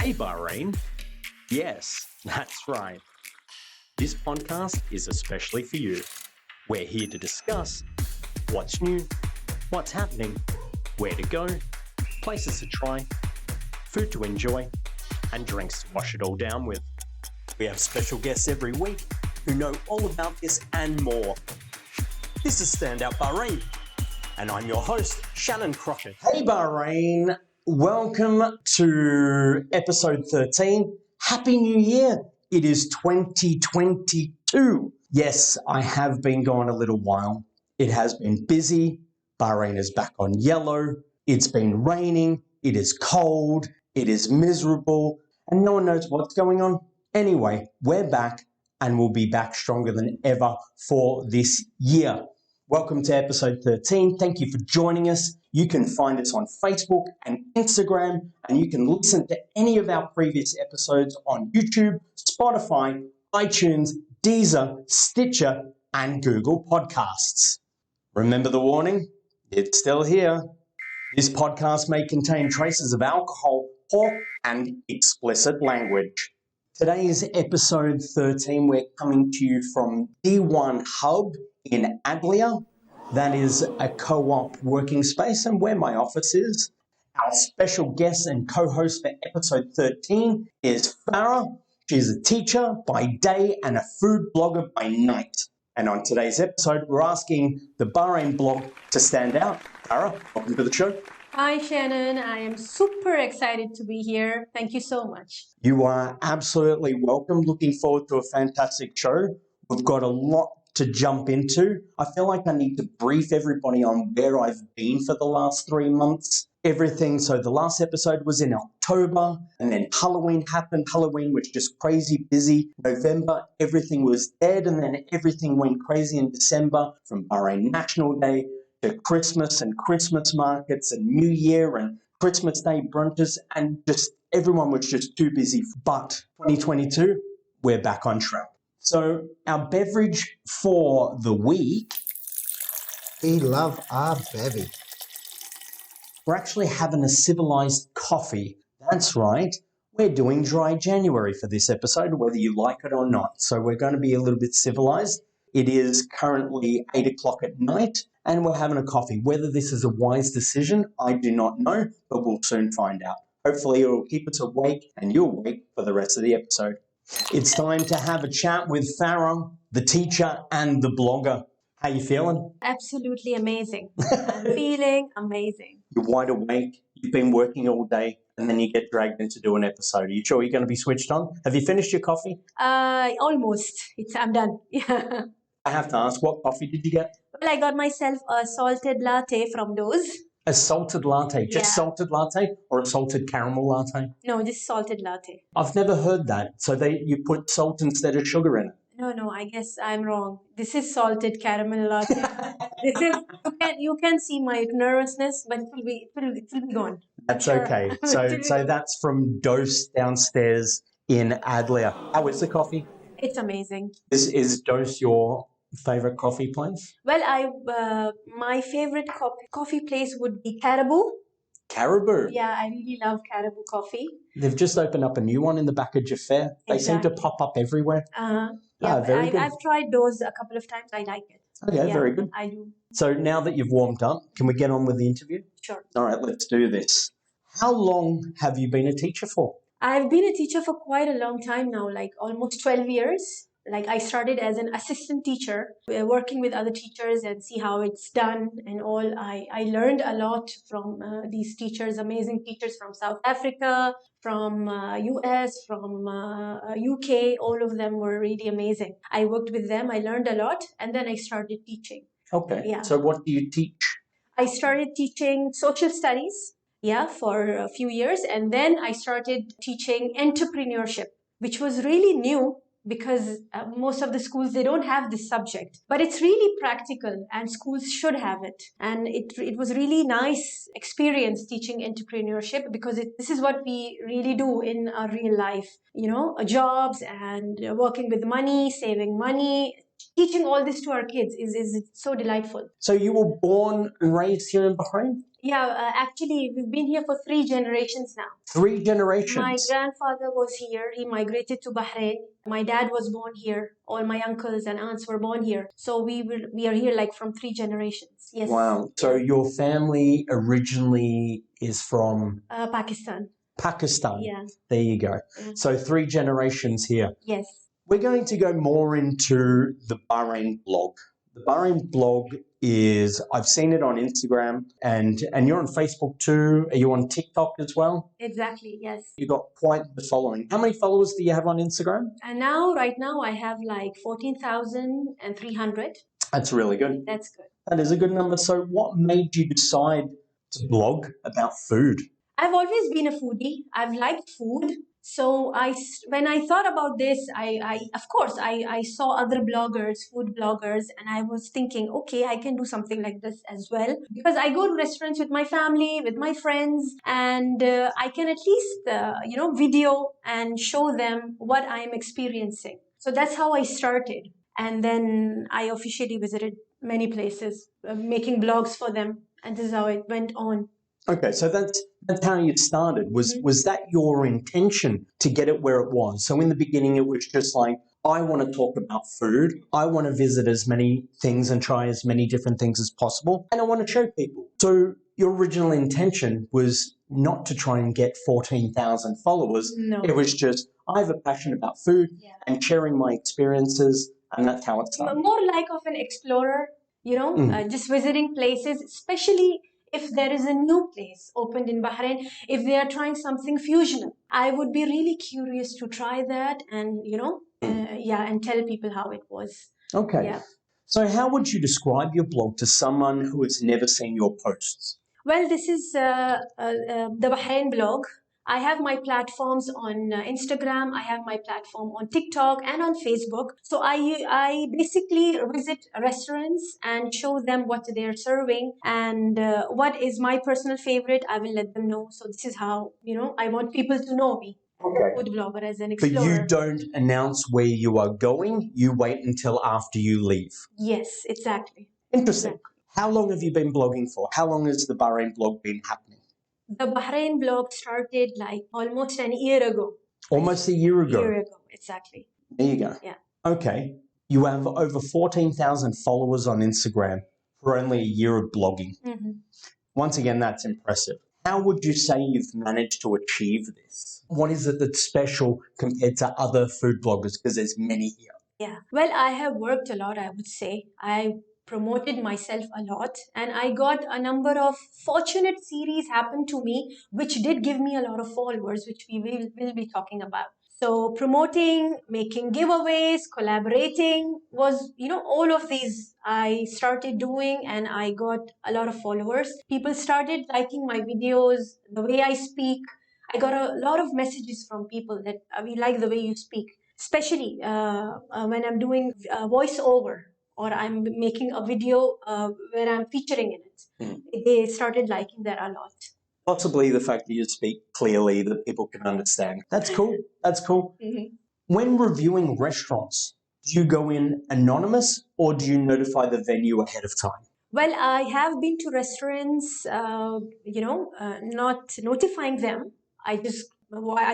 Hey Bahrain. Yes, that's right. This podcast is especially for you. We're here to discuss what's new, what's happening, where to go, places to try, food to enjoy, and drinks to wash it all down with. We have special guests every week who know all about this and more. This is Stand Out Bahrain, and I'm your host, Shannon Crockett. Hey Bahrain, welcome to episode 13. Happy New Year! It is 2022. Yes, I have been gone a little while. It has been busy. Bahrain is back on yellow. It's been raining. It is cold. It is miserable. And no one knows what's going on. Anyway, we're back and we'll be back stronger than ever for this year. Welcome to episode 13. Thank you for joining us. You can find us on Facebook and Instagram, and you can listen to any of our previous episodes on YouTube, Spotify, iTunes, Deezer, Stitcher, and Google Podcasts. Remember the warning? It's still here. This podcast may contain traces of alcohol, pork, and explicit language. Today's episode 13, we're coming to you from D1 Hub in Adlia. That is a co-op working space and where my office is. Our special guest and co-host for episode 13 is Farah. She's a teacher by day and a food blogger by night. And on today's episode, we're asking the Bahrain Blog to stand out. Farah, welcome to the show. Hi, Shannon. I am super excited to be here. Thank you so much. You are absolutely welcome. Looking forward to a fantastic show. We've got a lot to jump into. I feel like I need to brief everybody on where I've been for the last 3 months. Everything. So the last episode was in October, and then Halloween happened. Halloween was just crazy busy. November, everything was dead, and then everything went crazy in December, from Bahrain National Day to Christmas and Christmas markets and New Year and Christmas Day brunches, and just everyone was just too busy. But 2022, we're back on track. So our beverage for the week. We love our beverage. We're actually having a civilized coffee. That's right. We're doing dry January for this episode, whether you like it or not. So we're going to be a little bit civilized. It is currently 8 o'clock at night and we're having a coffee. Whether this is a wise decision, I do not know, but we'll soon find out. Hopefully it will keep us awake and you're awake for the rest of the episode. It's time to have a chat with Farah, the teacher and the blogger. How you feeling? Absolutely amazing. I'm feeling amazing. You're wide awake, you've been working all day, and then you get dragged in to do an episode. Are you sure you're going to be switched on? Have you finished your coffee? Almost. I'm done. Yeah. I have to ask, what coffee did you get? Well, I got myself a salted latte from those. A salted latte? Just salted latte or a salted caramel latte? No, just salted latte. I've never heard that. So you put salt instead of sugar in it? No, I guess I'm wrong. This is salted caramel latte. This is you can see my nervousness, but it will be gone. That's okay. So that's from Dose downstairs in Adlia. How is the coffee? It's amazing. Is Dose your favorite coffee place? Well, my favorite coffee place would be Caribou. Caribou? Yeah, I really love Caribou coffee. They've just opened up a new one in the back of Jaffa. They seem to pop up everywhere. Yeah, very good. I've tried those a couple of times. I like it. Okay, very good. I do. So now that you've warmed up, can we get on with the interview? Sure. All right, let's do this. How long have you been a teacher for? I've been a teacher for quite a long time now, like almost 12 years. Like I started as an assistant teacher, working with other teachers and see how it's done and all. I learned a lot from these teachers, amazing teachers from South Africa, from US, from UK. All of them were really amazing. I worked with them. I learned a lot. And then I started teaching. Okay. Yeah. So what do you teach? I started teaching social studies, for a few years. And then I started teaching entrepreneurship, which was really new, because most of the schools, they don't have this subject, but it's really practical and schools should have it. And it was really nice experience teaching entrepreneurship, because this is what we really do in our real life, jobs and working with money, saving money. Teaching all this to our kids is so delightful. So you were born and raised here in Bahrain? Yeah, actually, we've been here for 3 generations now. 3 generations. My grandfather was here. He migrated to Bahrain. My dad was born here. All my uncles and aunts were born here. So we are here like from 3 generations. Yes. Wow. So your family originally is from Pakistan. Pakistan. Yeah. There you go. Yeah. So 3 generations here. Yes. We're going to go more into the Bahrain blog. The Bahrain blog is, I've seen it on Instagram and you're on Facebook too. Are you on TikTok as well? Exactly, yes. You've got quite the following. How many followers do you have on Instagram? And right now, I have like 14,300. That's really good. That's good. That is a good number. So what made you decide to blog about food? I've always been a foodie. I've liked food. So when I thought about this, I saw other bloggers, food bloggers, and I was thinking, okay, I can do something like this as well. Because I go to restaurants with my family, with my friends, and I can at least, video and show them what I am experiencing. So that's how I started. And then I officially visited many places, making blogs for them. And this is how it went on. Okay, so that's how you started. Was that your intention to get it where it was? So in the beginning, it was just like, I want to talk about food. I want to visit as many things and try as many different things as possible. And I want to show people. So your original intention was not to try and get 14,000 followers. No. It was just, I have a passion about food and sharing my experiences. And that's how it started. More like of an explorer, just visiting places, especially if there is a new place opened in Bahrain, if they are trying something fusional. I would be really curious to try that and, and tell people how it was. Okay. Yeah. So how would you describe your blog to someone who has never seen your posts? Well, this is the Bahrain Blog. I have my platforms on Instagram, I have my platform on TikTok and on Facebook. So I basically visit restaurants and show them what they're serving and what is my personal favorite. I will let them know. So this is how, I want people to know me. Okay. Food blogger as an But explorer. you don't announce where you are going. You wait until after you leave. Yes, exactly. Interesting. Exactly. How long have you been blogging for? How long has the Bahrain blog been happening? The Bahrain blog started like almost an year ago. Almost a year ago. A year ago, exactly. There you go. Yeah. Okay. You have over 14,000 followers on Instagram for only a year of blogging. Mm-hmm. Once again, that's impressive. How would you say you've managed to achieve this? What is it that's special compared to other food bloggers? Because there's many here. Yeah. Well, I have worked a lot, I would say. I promoted myself a lot and I got a number of fortunate series happen to me, which did give me a lot of followers, which we will be talking about. So promoting, making giveaways, collaborating was, all of these I started doing and I got a lot of followers. People started liking my videos, the way I speak. I got a lot of messages from people that we like the way you speak, especially when I'm doing voiceover or I'm making a video where I'm featuring in it. They started liking that a lot. Possibly the fact that you speak clearly that people can understand. That's cool. That's cool. Mm-hmm. When reviewing restaurants, do you go in anonymous or do you notify the venue ahead of time? Well, I have been to restaurants, not notifying them. I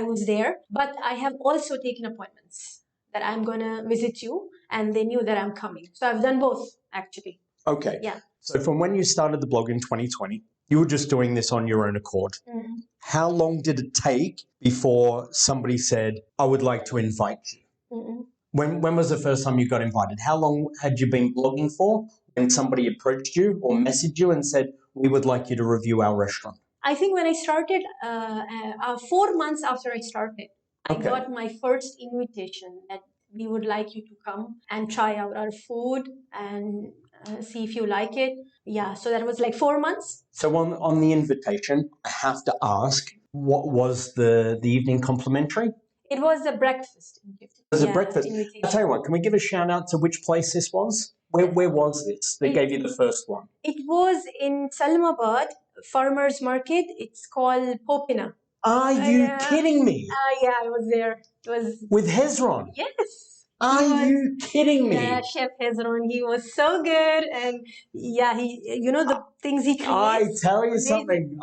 was there, but I have also taken appointments that I'm going to visit you and they knew that I'm coming. So I've done both actually. Okay. Yeah. So from when you started the blog in 2020, you were just doing this on your own accord. Mm-hmm. How long did it take before somebody said, I would like to invite you? Mm-hmm. When was the first time you got invited? How long had you been blogging for when somebody approached you or messaged you and said, we would like you to review our restaurant? I think when I started, 4 months after I started, I got my first invitation that we would like you to come and try out our food and see if you like it. Yeah, so that was like 4 months. So on the invitation, I have to ask, what was the evening complimentary? It was a breakfast. It was a breakfast. Invitation. I'll tell you what, can we give a shout out to which place this was? Where was this? They gave you the first one. It was in Salamabad Farmers Market. It's called Popina. Are you kidding me? Yeah, I was there. It was with Hezron. Yes. Are you kidding me? Yeah, Chef Hezron, he was so good, and yeah, the things he I creates. tell you amazing.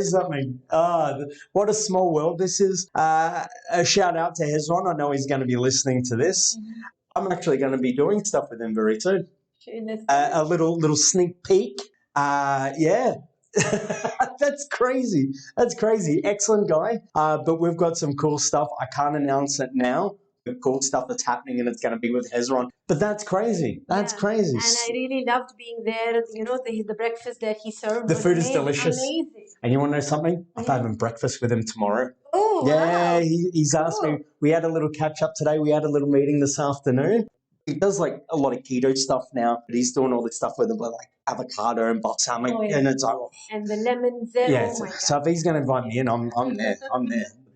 something. What a small world this is. A shout out to Hezron. I know he's going to be listening to this. I'm actually going to be doing stuff with him very soon. A little sneak peek. Yeah. That's crazy. Excellent guy. But we've got some cool stuff. I can't announce it now. The cool stuff that's happening, and it's going to be with Hezron. But that's crazy. That's crazy. And I really loved being there. The breakfast that he served. The was food is delicious. Amazing. And you want to know something? I'm having breakfast with him tomorrow. Oh, yeah, wow. he's asked me. We had a little catch up today. We had a little meeting this afternoon. He does like a lot of keto stuff now, but he's doing all this stuff with like avocado and balsamic, and it's like, and the lemons there. yeah. Oh my God. So if he's going to invite me in, I'm there.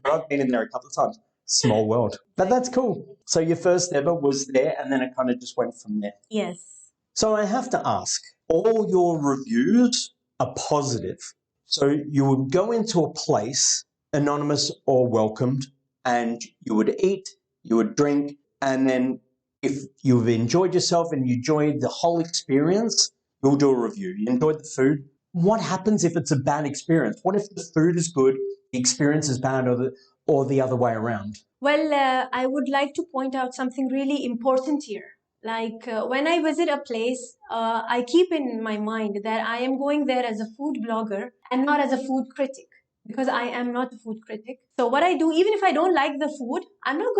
But I've been in there a couple of times. Small world, but that's cool. So your first ever was there, and then it kind of just went from there. Yes. So I have to ask, all your reviews are positive. So you would go into a place, anonymous or welcomed, and you would eat, you would drink, and then if you've enjoyed yourself and you enjoyed the whole experience, you'll do a review. You enjoyed the food. What happens if it's a bad experience? What if the food is good, the experience is bad, or the other way around? Well, I would like to point out something really important here. Like when I visit a place, I keep in my mind that I am going there as a food blogger and not as a food critic, because I am not a food critic. So what I do, even if I don't like the food, I'm not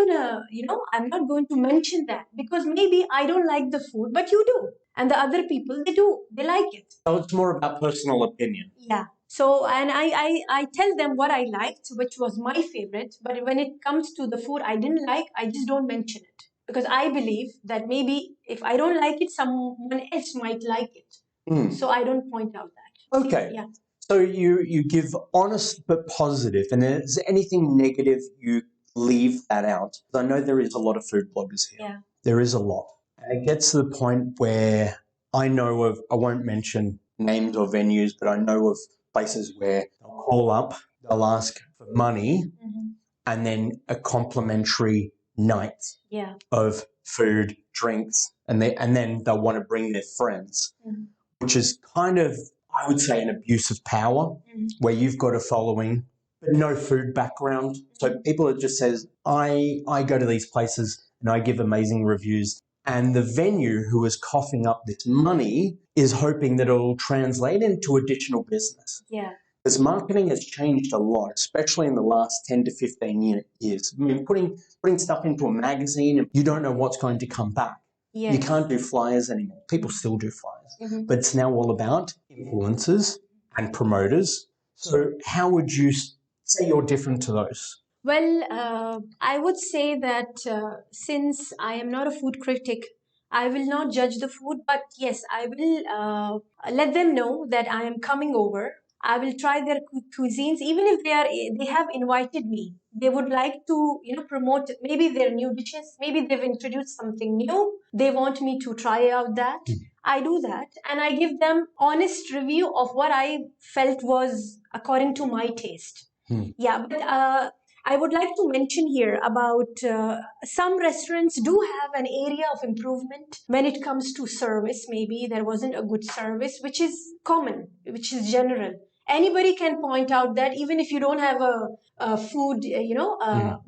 going to mention that, because maybe I don't like the food, but you do. And the other people, they like it. So it's more about personal opinion. Yeah. So, and I tell them what I liked, which was my favorite. But when it comes to the food I didn't like, I just don't mention it. Because I believe that maybe if I don't like it, someone else might like it. So I don't point out that. Okay. Yeah. So you give honest but positive, and is there anything negative you leave that out? I know there is a lot of food bloggers here. Yeah. There is a lot. And it gets to the point where I know of, I won't mention names or venues, but I know of places where they'll call up, they'll ask for money, and then a complimentary night of food, drinks, and then they'll want to bring their friends, which is kind of, I would say, an abuse of power, where you've got a following but no food background. So people, it just says, I go to these places and I give amazing reviews, and the venue who is coughing up this money is hoping that it'll translate into additional business. Yeah. Because marketing has changed a lot, especially in the last 10 to 15 years. I mean, putting stuff into a magazine, you don't know what's going to come back. Yes. You can't do flyers anymore. People still do flyers. But it's now all about influencers and promoters. So how would you say you're different to those? Well, I would say that since I am not a food critic, I will not judge the food, but yes, I will let them know that I am coming over. I will try their cuisines, even if they have invited me. They would like to, promote maybe their new dishes. Maybe they've introduced something new. They want me to try out that. I do that, and I give them honest review of what I felt was according to my taste. Yeah, but I would like to mention here about some restaurants do have an area of improvement when it comes to service. Maybe there wasn't a good service, which is common, which is general. Anybody can point out that, even if you don't have a food,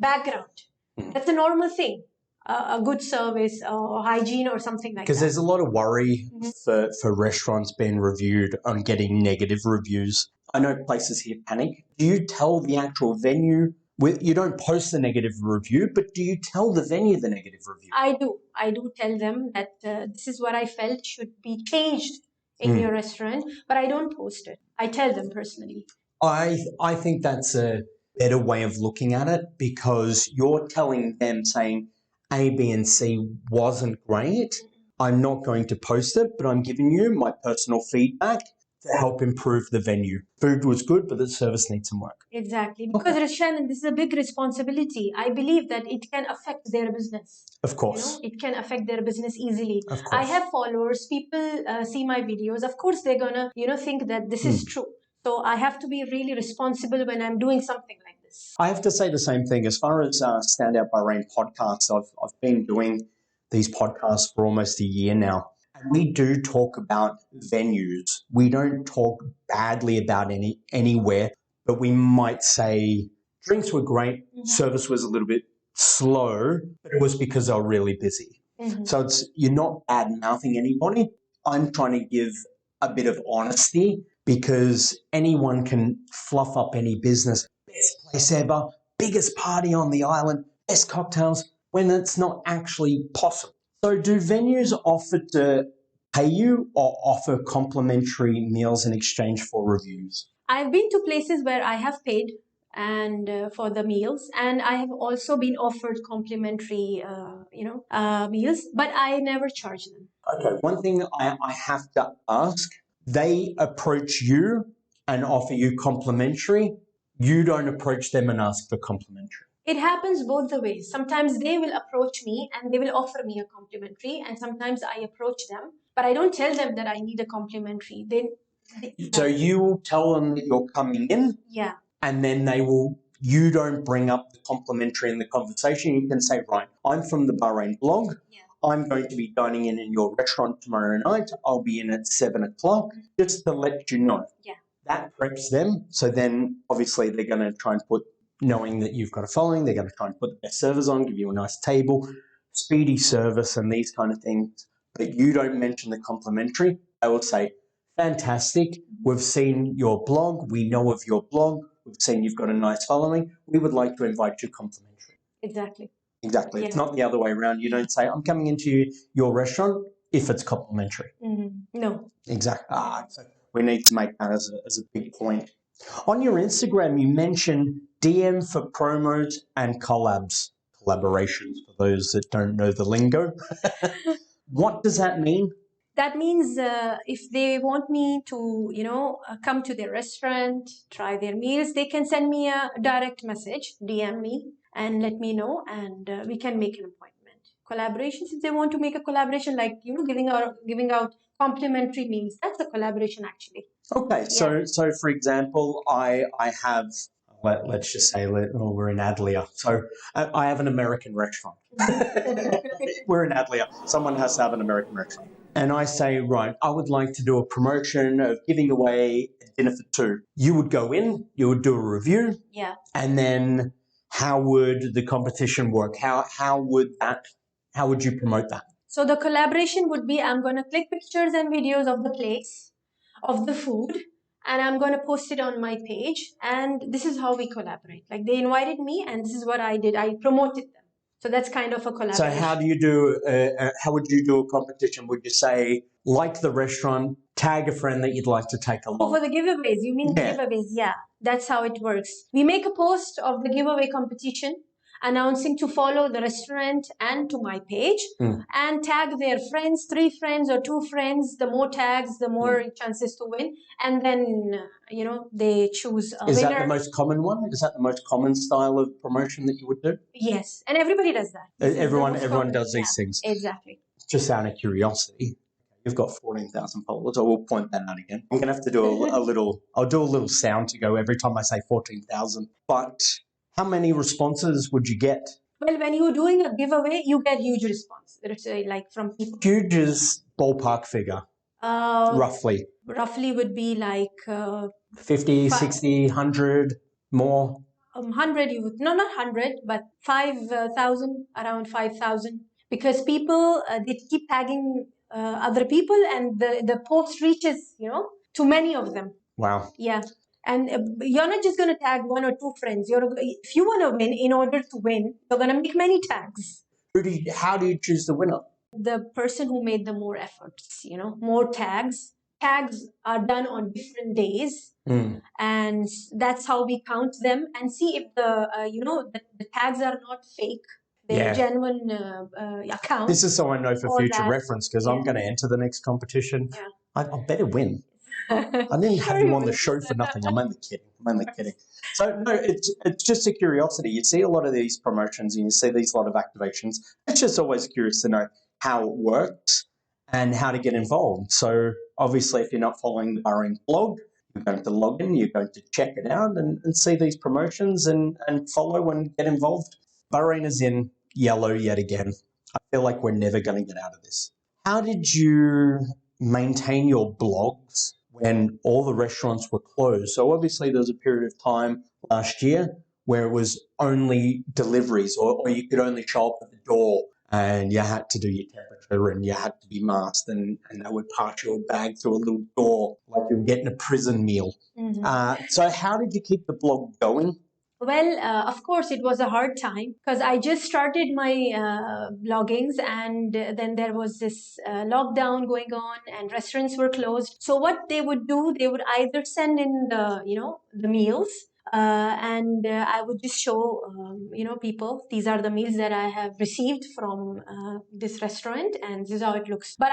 background. That's a normal thing. A good service or hygiene or something like that. Because there's a lot of worry for restaurants being reviewed on getting negative reviews. I know places here panic. Do you tell the actual venue? You don't post the negative review, but do you tell the venue the negative review? I do tell them that this is what I felt should be changed in your restaurant, but I don't post it. I tell them personally. I think that's a better way of looking at it, because you're telling them, saying A, B, and C wasn't great. I'm not going to post it, but I'm giving you my personal feedback to help improve the venue. Food was good, but the service needs some work. Exactly. Because, Shannon, this is a big responsibility. I believe that it can affect their business. Of course. It can affect their business easily. Of course. I have followers. People see my videos. Of course, they're going to, think that this is true. So I have to be really responsible when I'm doing something like this. I have to say the same thing. As far as Stand Out Bahrain Podcast, I've been doing these podcasts for almost a year now. And we do talk about venues. We don't talk badly about anywhere, but we might say drinks were great, service was a little bit slow, but it was because they were really busy. So you're not bad mouthing anybody. I'm trying to give a bit of honesty because anyone can fluff up any business. Best place ever, biggest party on the island, best cocktails, when it's not actually possible. So do venues offer to pay you or offer complimentary meals in exchange for reviews? I've been to places where I have paid and for the meals, and I have also been offered complimentary meals, but I never charge them. Okay, one thing I have to ask, they approach you and offer you complimentary. You don't approach them and ask for complimentary. It happens both the ways. Sometimes they will approach me and they will offer me a complimentary, and sometimes I approach them, but I don't tell them that I need a complimentary. So you will tell them that you're coming in, yeah, and then you don't bring up the complimentary in the conversation. You can say, right, I'm from the Bahrain Blog. Yeah. I'm going to be dining in your restaurant tomorrow night. I'll be in at 7 o'clock, just to let you know. Yeah. That preps them. So then obviously they're going to try and knowing that you've got a following, they're going to try and put the best servers on, give you a nice table, speedy service and these kind of things. But you don't mention the complimentary. I will say, fantastic. We've seen your blog. We know of your blog. We've seen you've got a nice following. We would like to invite you complimentary. Exactly. Exactly. Yeah. It's not the other way around. You don't say, I'm coming into your restaurant if it's complimentary. No. Exactly. So we need to make that as a big point. On your Instagram, you mentioned DM for promos and collaborations, for those that don't know the lingo. What does that mean? That means if they want me to, come to their restaurant, try their meals, they can send me a direct message, DM me, and let me know, and we can make an appointment. Collaborations, if they want to make a collaboration, like giving out complimentary meals, that's a collaboration actually. Okay, so for example, I have. Let's just say we're in Adlia. So I have an American restaurant. We're in Adlia. Someone has to have an American restaurant. And I say, right, I would like to do a promotion of giving away a dinner for two. You would go in, you would do a review. Yeah. And then how would the competition work? How would you promote that? So the collaboration would be, I'm going to click pictures and videos of the place, of the food, and I'm going to post it on my page. And this is how we collaborate. Like they invited me and this is what I did. I promoted them. So that's kind of a collaboration. So how would you do a competition? Would you say, like the restaurant, tag a friend that you'd like to take along? Oh, for the giveaways. You mean the giveaways? Yeah, that's how it works. We make a post of the giveaway competition, announcing to follow the restaurant and to my page and tag their friends, 3 friends or 2 friends. The more tags, the more chances to win. And then, they choose a winner. Is that the most common one? Is that the most common style of promotion that you would do? Yes. And everybody does that. Everyone does these things. Exactly. Just out of curiosity. You've got 14,000 followers. I will point that out again. I'm going to have to do I'll do a little sound to go every time I say 14,000. But how many responses would you get? Well, when you're doing a giveaway, you get huge response. Let's say like from people. Huge is ballpark figure, roughly. Roughly would be like 50, 60, 100, more. 100, not 100, but 5,000, around 5,000. Because people, they keep tagging other people and the post reaches, to many of them. Wow. Yeah. And you're not just going to tag 1 or 2 friends. If you want to win, in order to win, you're going to make many tags. How do you choose the winner? The person who made the more efforts, more tags. Tags are done on different days. And that's how we count them and see if the tags are not fake. They're genuine accounts. This is so I know for future reference because I'm going to enter the next competition. Yeah. I better win. I didn't have you on the show for nothing. I'm only kidding. So no, it's just a curiosity. You see a lot of these promotions and you see these lot of activations. It's just always curious to know how it works and how to get involved. So obviously, if you're not following the Bahrain Blog, you're going to log in, you're going to check it out and see these promotions and follow and get involved. Bahrain is in yellow yet again. I feel like we're never going to get out of this. How did you maintain your blogs when all the restaurants were closed? So obviously there was a period of time last year where it was only deliveries or you could only show up at the door and you had to do your temperature and you had to be masked and they would pass your bag through a little door like you were getting a prison meal. So how did you keep the blog going? Well, of course, it was a hard time because I just started my bloggings, and then there was this lockdown going on, and restaurants were closed. So what they would do, they would either send in the meals, and I would just show people, these are the meals that I have received from this restaurant, and this is how it looks. But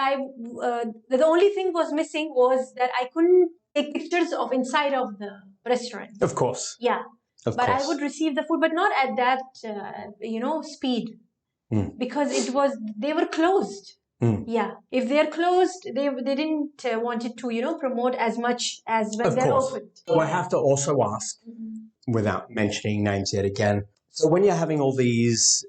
the only thing was missing was that I couldn't take pictures of inside of the restaurant. Of course. Yeah. But I would receive the food, but not at that, speed, because they were closed. Yeah, if they're closed, they didn't want it to, promote as much as when they're open. So I have to also ask, without mentioning names yet again, so when you're having all these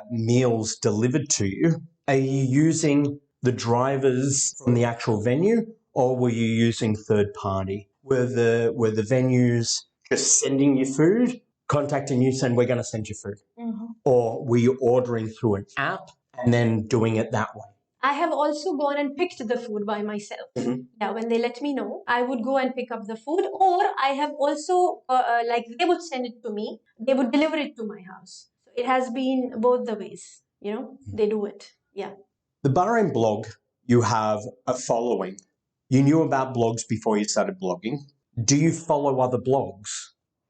meals delivered to you, are you using the drivers from the actual venue, or were you using third party? Were the venues just sending you food, contacting you saying, we're going to send you food? Or were you ordering through an app and then doing it that way? I have also gone and picked the food by myself. Yeah, when they let me know, I would go and pick up the food, or I have also, they would send it to me, they would deliver it to my house. So it has been both the ways, they do it. Yeah. The Bahrain blog, you have a following. You knew about blogs before you started blogging. Do you follow other blogs?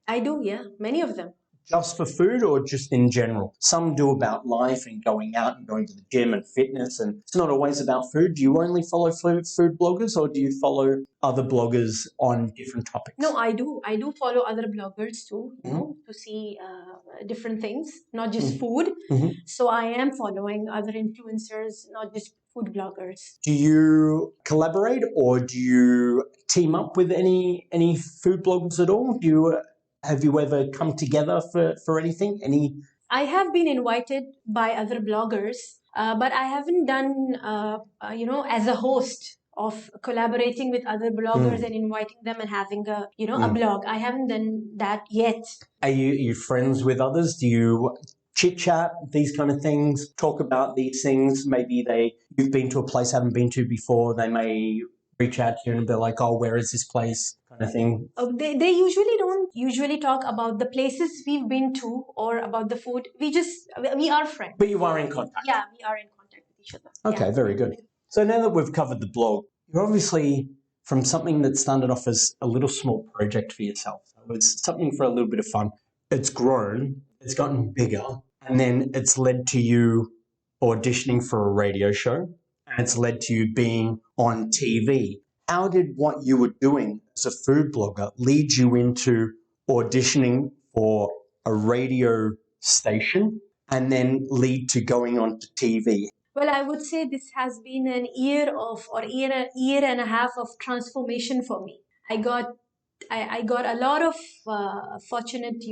I do, yeah. Many of them. Just for food or just in general? Some do about life and going out and going to the gym and fitness, and it's not always about food. Do you only follow food bloggers, or do you follow other bloggers on different topics? No, I do. I do follow other bloggers too, to see different things, not just food. So I am following other influencers, not just food bloggers. Do you collaborate or do you team up with any food bloggers at all? Have you ever come together for anything? I have been invited by other bloggers, but I haven't done, as a host of collaborating with other bloggers and inviting them and having a blog. I haven't done that yet. Are you friends with others? Do you chit-chat, these kind of things, talk about these things? Maybe you've been to a place I haven't been to before. They may reach out to you and be like, oh, where is this place, kind of thing? They usually don't talk about the places we've been to or about the food. We are friends. But you are in contact? Yeah, we are in contact with each other. Okay, very good. So now that we've covered the blog, you're obviously from something that started off as a little small project for yourself. It was something for a little bit of fun. It's grown, it's gotten bigger, and then it's led to you auditioning for a radio show, and it's led to you being on TV. How did what you were doing as a food blogger lead you into auditioning for a radio station and then lead to going on to TV? Well, I would say this has been an year and a half of transformation for me. I got a lot of fortunate,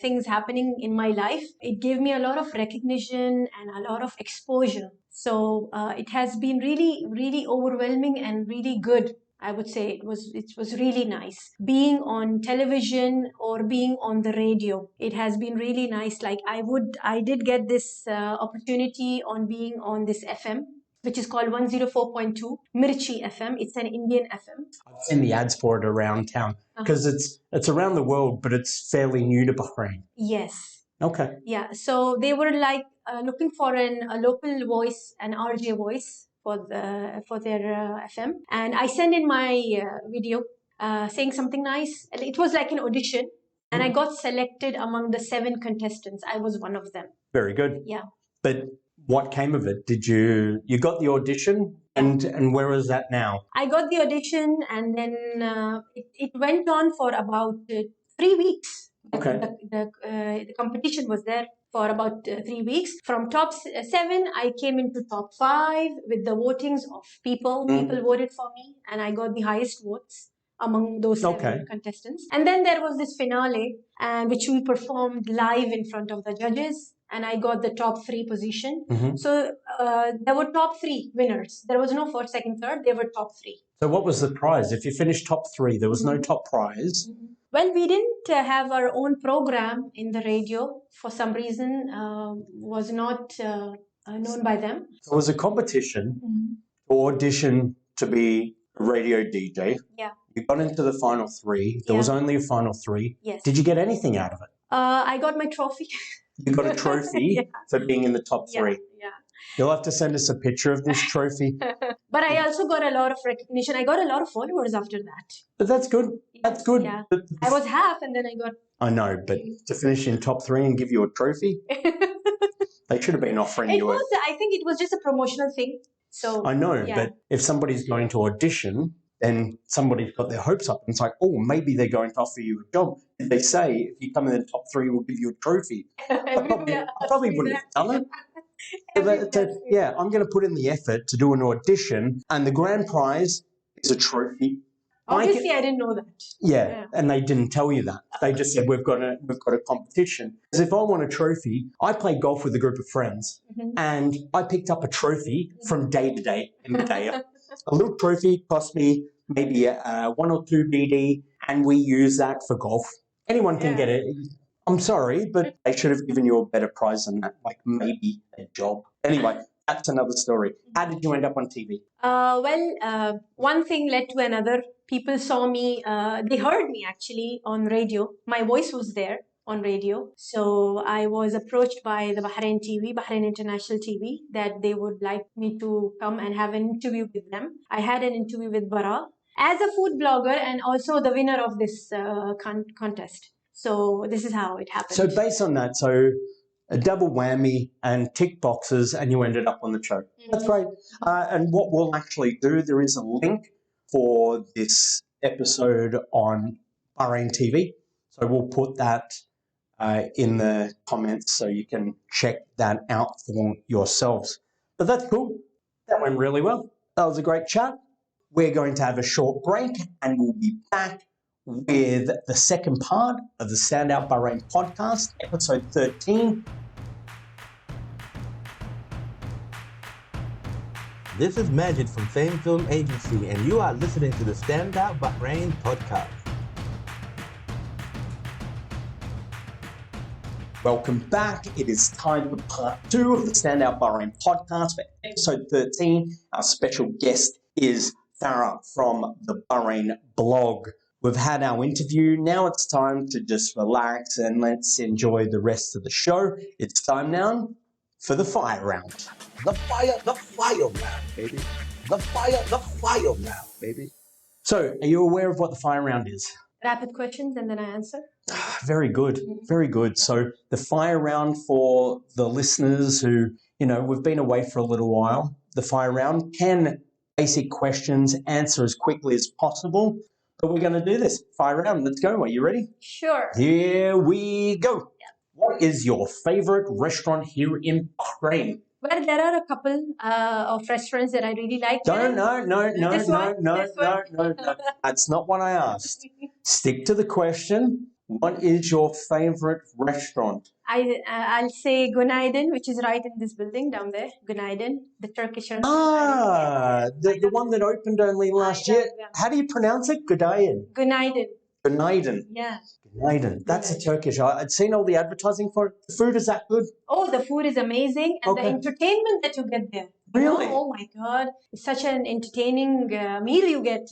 things happening in my life. It gave me a lot of recognition and a lot of exposure. So it has been really, really overwhelming and really good. I would say it was really nice being on television or being on the radio. It has been really nice. Like I did get this opportunity on being on this FM, which is called 104.2 Mirchi FM. It's an Indian FM. I've seen the ads for it around town because it's around the world, but it's fairly new to Bahrain. Yes. Okay. Yeah. So they were like looking for a local voice, an RJ voice for their FM, and I sent in my video saying something nice. It was like an audition, and I got selected among the 7 contestants. I was one of them. Very good. Yeah. But what came of it? Did you got the audition, and where is that now? I got the audition, and then it went on for about 3 weeks. Okay. The competition was there for about 3 weeks. From top 7, I came into top 5 with the votings of people. People voted for me, and I got the highest votes. among those 7 contestants. And then there was this finale, which we performed live in front of the judges. And I got the top 3 position. So there were top 3 winners. There was no first, second, third. There were top 3. So what was the prize? If you finished top 3, there was no top prize. Well, we didn't have our own program in the radio. For some reason, was not known by them. So it was a competition to audition to be a radio DJ. Yeah. You got into the final 3. There was only a final 3. Yes. Did you get anything out of it? I got my trophy. You got a trophy for being in the top 3. Yeah. You'll have to send us a picture of this trophy. But I also got a lot of recognition. I got a lot of followers after that. But that's good. That's good. Yeah. I was half and then I got... I know, but to finish in top 3 and give you a trophy, they should have been offering you it. I think it was just a promotional thing. So I know, but if somebody's going to audition, then somebody's got their hopes up. And it's like, oh, maybe they're going to offer you a job. Did they say, if you come in the top 3, we'll give you a trophy? I probably wouldn't have done it. I'm going to put in the effort to do an audition, and the grand prize is a trophy. Obviously, I didn't know that. Yeah, and they didn't tell you that. They just said, we've got a competition. Because if I want a trophy, I play golf with a group of friends, and I picked up a trophy from day to day in the day. A little trophy cost me maybe 1 or 2 BD, and we use that for golf. Anyone can get it. I'm sorry, but they should have given you a better prize than that, like maybe a job. Anyway, that's another story. How did you end up on TV? One thing led to another. People saw me, they heard me actually on radio. My voice was there on radio. So I was approached by the Bahrain TV, Bahrain International TV, that they would like me to come and have an interview with them. I had an interview with Farah as a food blogger and also the winner of this contest. So this is how it happened. So based on that, a double whammy and tick boxes, and you ended up on the show. That's great. And what we'll actually do, there is a link for this episode on Bahrain TV. So we'll put that in the comments so you can check that out for yourselves. But that's cool. That went really well. That was a great chat. We're going to have a short break and we'll be back with the second part of the Stand Out Bahrain Podcast, episode 13. This is Majid from Fame Film Agency, and you are listening to the Stand Out Bahrain Podcast. Welcome back. It is time for part 2 of the Stand Out Bahrain Podcast for episode 13. Our special guest is Farah from the Bahrain Blog. We've had our interview. Now it's time to just relax and let's enjoy the rest of the show. It's time now for the fire round. The fire round, baby. The fire round, baby. So, are you aware of what the fire round is? Rapid questions and then I answer. Very good. Very good. So, the fire round for the listeners who, we've been away for a little while. The fire round, 10 basic questions, answer as quickly as possible. But we're going to do this. Fire round. Let's go. Are you ready? Sure. Here we go. Yeah. What is your favorite restaurant here in Bahrain? Well, there are a couple of restaurants that I really like. No. That's not what I asked. Stick to the question. What is your favorite restaurant? I'll say Günaydın, which is right in this building down there. Günaydın, the Turkish restaurant. The one that opened only last year. How do you pronounce it? Günaydın. Günaydın. Günaydın. Yeah. Günaydın. That's a Turkish. I'd seen all the advertising for it. The food is that good? Oh, the food is amazing. And the entertainment that you get there. Really? Oh my God. It's such an entertaining meal you get,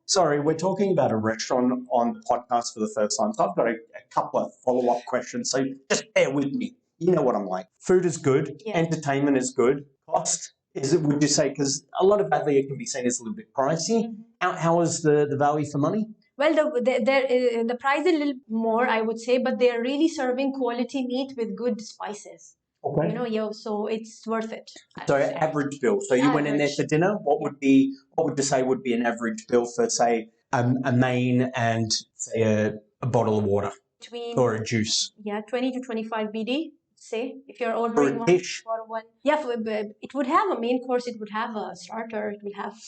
Sorry, we're talking about a restaurant on the podcast for the first time. So I've got a couple of follow-up questions. So just bear with me. You know what I'm like. Food is good. Yeah. Entertainment is good. Cost, would you say, because a lot of Adlia can be seen as a little bit pricey. Mm-hmm. How is the value for money? Well, the price is a little more, I would say, but they are really serving quality meat with good spices. Okay. So it's worth it. So average bill. So you went in there for dinner. What would you say would be an average bill for, say, a main and say a bottle of water or a juice? Yeah, 20 to 25 BD. Say if you're ordering for a dish. one. Yeah, it would have a main course. It would have a starter. It would have.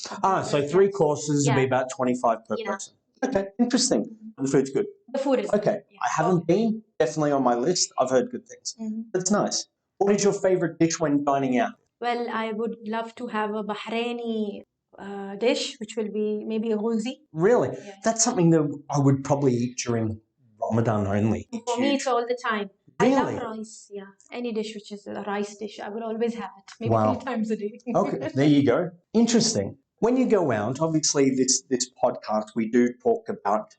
So 3 courses would be about 25 per person. Okay, interesting. The food's good. The food is Okay, good. I haven't been. Definitely on my list. I've heard good things. That's nice. What is your favorite dish when dining out? Well, I would love to have a Bahraini dish, which will be maybe a ghuzi. Really? Yeah. That's something that I would probably eat during Ramadan only. For me, it's all the time. Really? I love rice. Yeah, any dish which is a rice dish, I would always have it. Maybe Wow. 3 times a day. Okay, there you go. Interesting. When you go out, obviously this podcast, we do talk about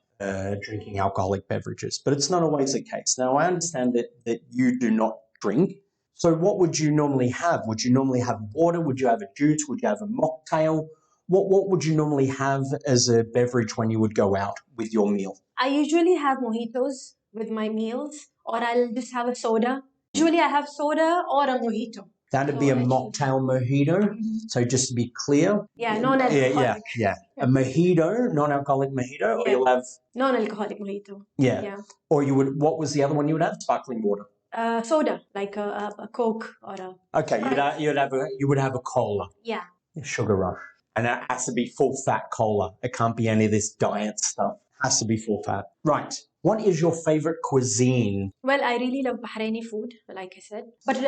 drinking alcoholic beverages, but it's not always the case. Now, I understand that you do not drink. So what would you normally have? Would you normally have water? Would you have a juice? Would you have a mocktail? What would you normally have as a beverage when you would go out with your meal? I usually have mojitos with my meals, or I'll just have a soda. Usually I have soda or a mojito. That'd be a mocktail mojito. So just to be clear. Yeah, non-alcoholic. Yeah. A mojito, non-alcoholic mojito, or Yeah. you'll have, Non-alcoholic mojito. yeah. Yeah. Or you would, what was the other one you would have? Sparkling water. Soda, like a Coke or a... Okay, you would have a cola. Yeah. Sugar rush. And it has to be full fat cola. It can't be any of this diet stuff. It has to be full fat. Right. What is your favorite cuisine? Well, I really love Bahraini food, like I said. But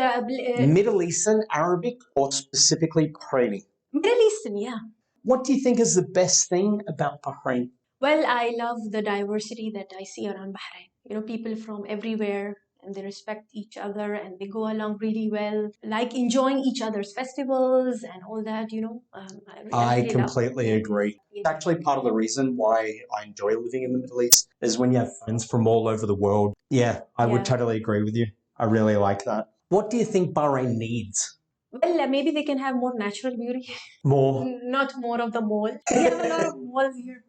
Middle Eastern, Arabic, or specifically Bahraini? Middle Eastern, yeah. What do you think is the best thing about Bahrain? Well, I love the diversity that I see around Bahrain. You know, people from everywhere, and they respect each other, and they go along really well, like enjoying each other's festivals and all that, you know. I really completely agree. Yeah. It's actually part of the reason why I enjoy living in the Middle East is when you have friends from all over the world. Yeah, I would totally agree with you. I really like that. What do you think Bahrain needs? Well, maybe they can have more natural beauty, More. not more of the mall. We have a lot of malls here.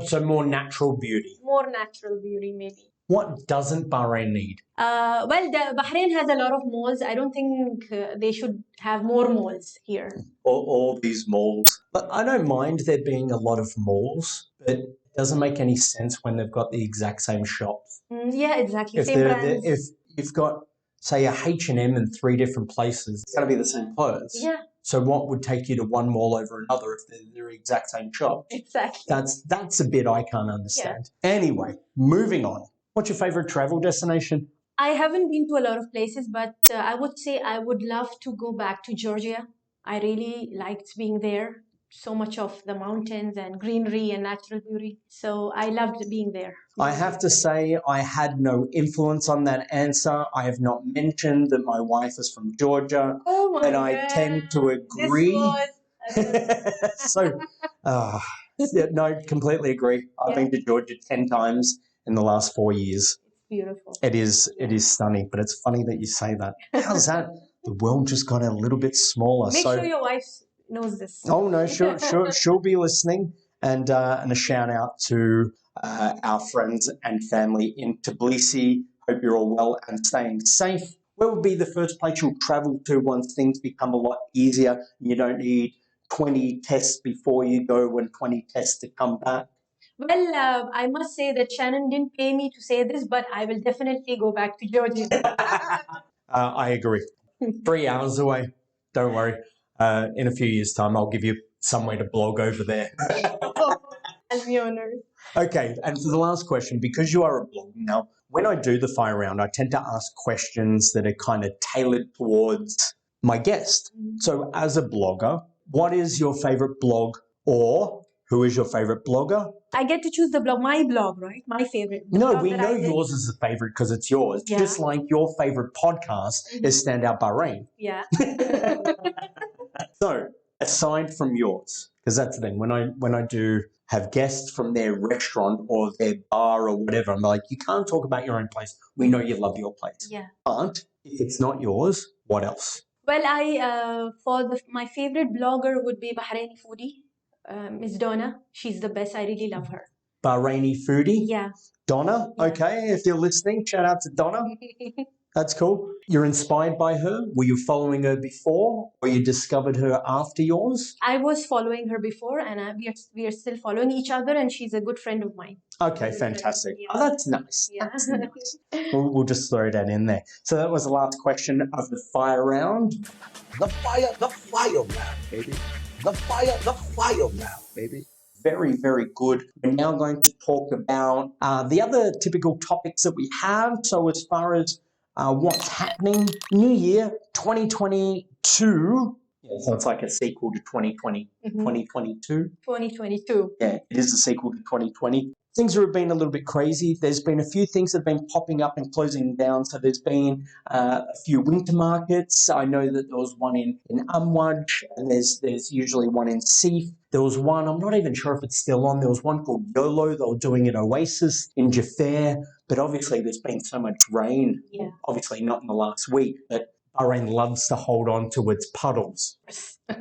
So more natural beauty. More natural beauty, maybe. What doesn't Bahrain need? Bahrain has a lot of malls. I don't think they should have more malls here. All these malls. But I don't mind there being a lot of malls, but it doesn't make any sense when they've got the exact same shops. Yeah, exactly. If Same brands. if you've got, say, a H&M in 3 different places, it's going to be the same clothes. Yeah, So what would take you to one mall over another if they're the exact same shop? exactly. That's a bit I can't understand. Anyway, moving on. What's your favorite travel destination? I haven't been to a lot of places, but I would say I would love to go back to Georgia. I really liked being there. So much of the mountains and greenery and natural beauty. So I loved being there. I have to say I had no influence on that answer. I have not mentioned that my wife is from Georgia, Oh my and I God. tend to agree. So, yeah, no, completely agree. I've been to Georgia 10 times in the last 4 years. It's beautiful. It is stunning, but it's funny that you say that. How's that? The world just got a little bit smaller. Make so, sure your wife knows this. oh no, she'll be listening. And a shout out to our friends and family in Tbilisi. Hope you're all well and staying safe. Where would be the first place you'll travel to once things become a lot easier? You don't need 20 tests before you go and 20 tests to come back. Well, I must say that Shannon didn't pay me to say this, but I will definitely go back to Georgia. I agree. 3 hours away. Don't worry. In a few years' time, I'll give you somewhere to blog over there. I'll be honored. Okay, and for the last question, because you are a blogger now, when I do the fire round, I tend to ask questions that are kind of tailored towards my guest. So as a blogger, what is your favorite blog, or who is your favorite blogger? I get to choose the blog, my blog, right? My favorite. No, blog we that know I did. yours is the favorite because it's yours. Yeah. Just like your favorite podcast is Stand Out Bahrain. Yeah. So, aside from yours, because that's the thing, when I do have guests from their restaurant or their bar or whatever, I'm like, you can't talk about your own place. We know you love your place. Yeah. But if it's not yours, what else? Well, my favorite blogger would be Bahraini foodie, Miss Donna. She's the best. I really love her. Bahraini foodie? Yeah. Donna? Yeah. Okay, if you're listening, shout out to Donna. That's cool. You're inspired by her? Were you following her before, or you discovered her after yours? I was following her before, and we are still following each other, and she's a good friend of mine. Okay, fantastic. Yeah. Oh, that's nice. Yeah. That's nice. We'll just throw that in there. So that was the last question of the fire round. The fire round, baby. The fire round, baby. very, very good. We're now going to talk about the other typical topics that we have. So as far as what's happening, New Year 2022. Yeah, so it's like a sequel to 2020, 2022. 2022. Yeah, it is a sequel to 2020. Things have been a little bit crazy. There's been a few things that have been popping up and closing down. So there's been a few winter markets. I know that there was one in Amwaj, and there's usually one in Seif. There was one, I'm not even sure if it's still on. There was one called YOLO. They were doing at Oasis in Jaffa. But obviously there's been so much rain. Yeah. Obviously not in the last week, but Bahrain loves to hold on to its puddles.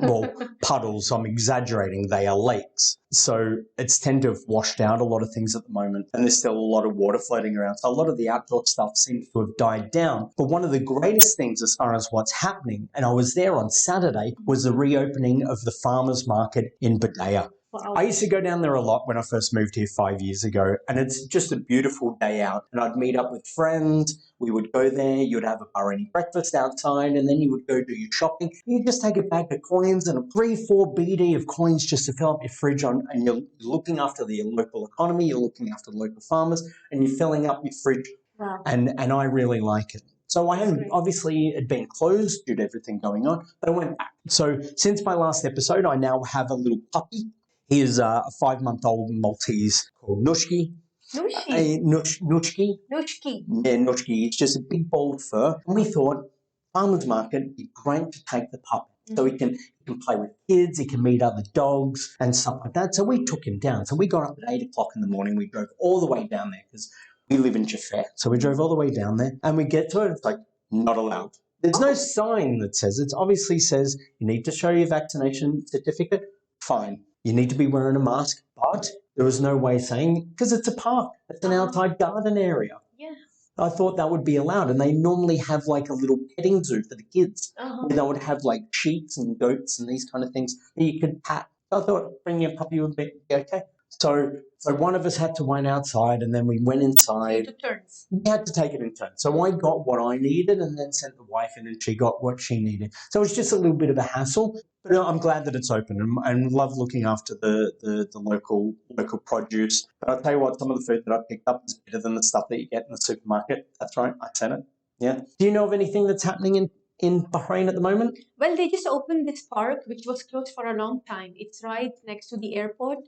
Well, puddles, I'm exaggerating, they are lakes. So it's tend to have washed out a lot of things at the moment, and there's still a lot of water floating around. So a lot of the outdoor stuff seems to have died down. But one of the greatest things as far as what's happening, and I was there on Saturday, was the reopening of the farmers market in Badaya. Wow. I used to go down there a lot when I first moved here 5 years ago, and it's just a beautiful day out. And I'd meet up with friends. We would go there. You'd have a Bahraini breakfast outside, and then you would go do your shopping. You'd just take a bag of coins and a 3-4 BD of coins just to fill up your fridge on, and you're looking after the local economy. You're looking after the local farmers, and you're filling up your fridge. Wow. And I really like it. So I haven't, obviously it had been closed due to everything going on, but I went back. So since my last episode, I now have a little puppy. He is a 5-month-old Maltese called Nushki. Nushki. Nushki. Nushki. Yeah, Nushki. It's just a big bald fur. And we thought, farmer's market would be great to take the puppy. So he can play with kids, he can meet other dogs and stuff like that. So we took him down. So we got up at 8 o'clock in the morning. We drove all the way down there because we live in Jaffa. So we drove all the way down there and we get to it. It's like, not allowed. There's no sign that says it. It obviously says you need to show your vaccination certificate. Fine. You need to be wearing a mask, but there was no way saying, because it's a park, it's an outside garden area. Yeah. I thought that would be allowed, and they normally have like a little petting zoo for the kids, where they would have like sheep and goats and these kind of things that you could pat. I thought bringing a puppy would be okay. So one of us had to wait outside, and then we went inside. Took turns. We had to take it in turns. So I got what I needed and then sent the wife in and she got what she needed. So it was just a little bit of a hassle, but I'm glad that it's open and love looking after the local produce. But I'll tell you what, some of the food that I picked up is better than the stuff that you get in the supermarket. That's right, I said it. Yeah. Do you know of anything that's happening in Bahrain at the moment? Well, they just opened this park, which was closed for a long time. It's right next to the airport.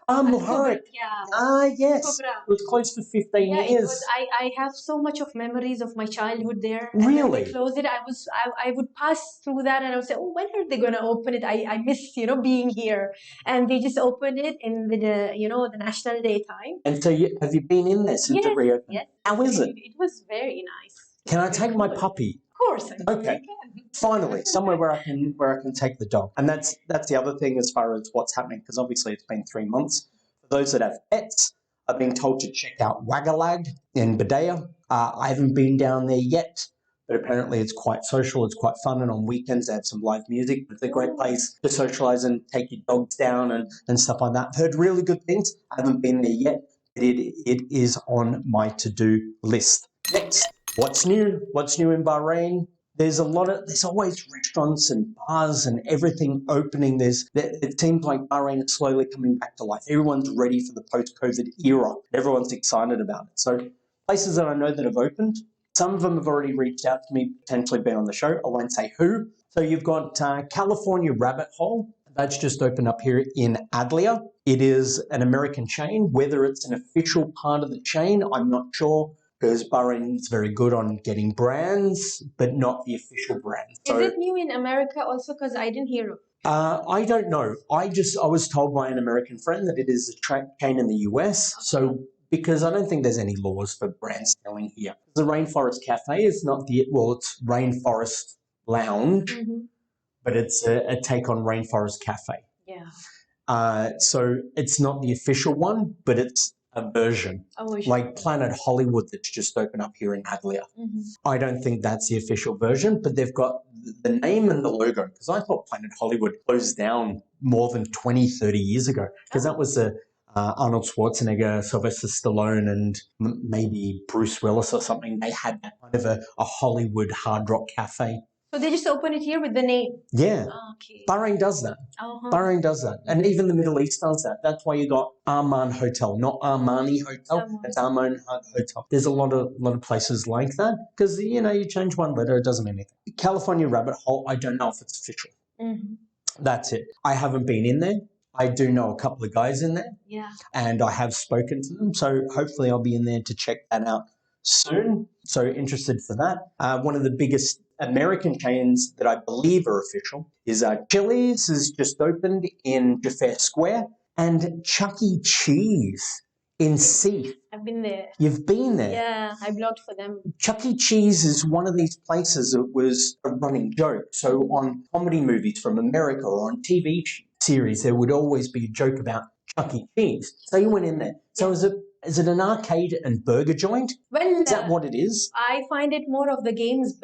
Muharraq. Yeah. Yes. Kubra. It was closed for 15 Yeah, years. I have so much of memories of my childhood there. Really? And when they closed it, I would pass through that and I would say, oh, when are they going to open it? I miss, being here. And they just opened it in the National Day time. And so have you been in there since it reopened? Yes. How is it? It was very nice. Can I take my puppy? Of course. Okay. Finally, somewhere where I can take the dog. And that's the other thing as far as what's happening, because obviously it's been 3 months. For those that have pets, I've been told to check out Wagalag in Badaya. I haven't been down there yet, but apparently it's quite social, it's quite fun, and on weekends they have some live music. It's a great place to socialise and take your dogs down and stuff like that. I've heard really good things. I haven't been there yet, but it is on my to-do list. Next, what's new? What's new in Bahrain? There's always restaurants and bars and everything opening. It seems like Bahrain is slowly coming back to life. Everyone's ready for the post-COVID era. Everyone's excited about it. So places that I know that have opened, some of them have already reached out to me, potentially been on the show. I won't say who. So you've got California Rabbit Hole. That's just opened up here in Adlia. It is an American chain. Whether it's an official part of the chain, I'm not sure, because Bahrain is very good on getting brands, but not the official brand. So, is it new in America also? Because I didn't hear of it. I don't know. I was told by an American friend that it is a chain in the US. Okay. So because I don't think there's any laws for brand selling here. The Rainforest Cafe is not it's Rainforest Lounge, but it's a take on Rainforest Cafe. Yeah. So it's not the official one, but it's a version, like Planet Hollywood that's just opened up here in Adlia. I don't think that's the official version, but they've got the name and the logo, because I thought Planet Hollywood closed down more than 20, 30 years ago, because that was Arnold Schwarzenegger, Sylvester Stallone, and maybe Bruce Willis or something. They had that kind of a Hollywood hard rock cafe. So they just open it here with the name. Yeah. Okay. Bahrain does that. Bahrain does that. And even the Middle East does that. That's why you got Arman Hotel, not Armani Hotel. It's Arman Hotel. There's a lot of places like that because, you change one letter, it doesn't mean anything. California Rabbit Hole, I don't know if it's official. Mm-hmm. That's it. I haven't been in there. I do know a couple of guys in there. Yeah. And I have spoken to them. So hopefully I'll be in there to check that out soon. So interested for that. One of the biggest American chains that I believe are official is Chili's has just opened in Jaffa Square and Chuck E. Cheese in Seath. I've been there. You've been there? Yeah, I blogged for them. Chuck E. Cheese is one of these places that was a running joke. So on comedy movies from America or on TV series, there would always be a joke about Chuck E. Cheese. So you went in there. So is it an arcade and burger joint? Well, Is that what it is? I find it more of the games,